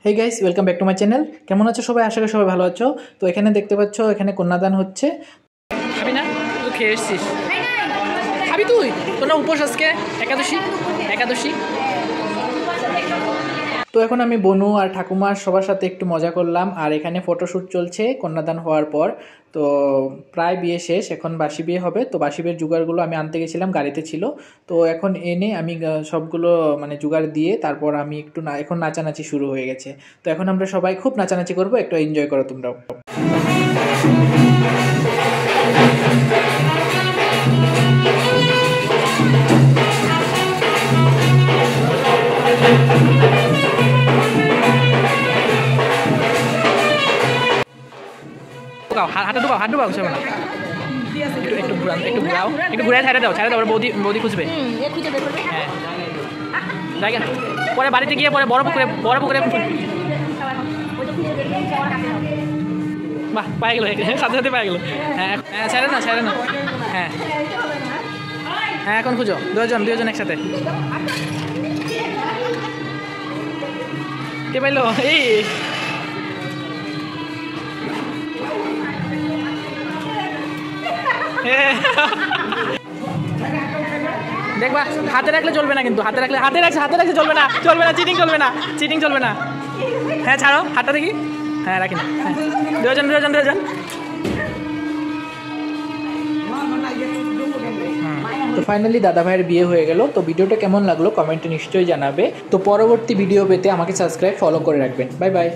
Hey guys, welcome back to my channel. কেমন আছো সবাই? আশা করি সবাই ভালো আছো। তো এখানে দেখতে পাচ্ছ, এখানে কন্যাদান হচ্ছে। খাবি না? তুই খেয়ে এসছিস, খাবি তুই? তোর না উপোস আজকে, একাদশী একাদশী। তো এখন আমি বনু আর ঠাকুমার সবার সাথে একটু মজা করলাম, আর এখানে ফটোশ্যুট চলছে কন্যাদান হওয়ার পর। তো প্রায় বিয়ে শেষ, এখন বাসি বিয়ে হবে। তো বাসি বিয়ের জোগাড়গুলো আমি আনতে গেছিলাম, গাড়িতে ছিল। তো এখন এনে আমি সবগুলো মানে জোগাড় দিয়ে তারপর আমি একটু এখন নাচানাচি শুরু হয়ে গেছে। তো এখন আমরা সবাই খুব নাচানাচি করবো, একটু এনজয় করো তোমরাও। হাতে ঢুকাও, হাত ঢুকাও, কিছু না। একটু একটু ঘুরাও, একটু ঘুরে ছেড়ে দাও, বৌদি বৌদি খুঁজবে। হ্যাঁ, জায়গা পরে বাড়িতে গিয়ে পরে বড় পুকুরে বাহ, পায়ে গেলো, সাথে সাথে পায়ে গেলো। হ্যাঁ হ্যাঁ, ছেড়ে না। হ্যাঁ হ্যাঁ, এখন খুঁজো, দুজন একসাথে। কে পাইলো? এই দেখবা, হাতে রাখলে চলবে না, কিন্তু হাতে রাখলে চলবে না, চিটিং চলবে না। হ্যাঁ ছাড়ো হাতটা দেখি। হ্যাঁ রাখি না। দুজন। তো ফাইনালি দাদা ভাইয়ের বিয়ে হয়ে গেল। তো ভিডিওটা কেমন লাগলো কমেন্টে নিশ্চয়ই জানাবে। তো পরবর্তী ভিডিও পেতে আমাকে সাবস্ক্রাইব, ফলো করে রাখবেন। Bye bye.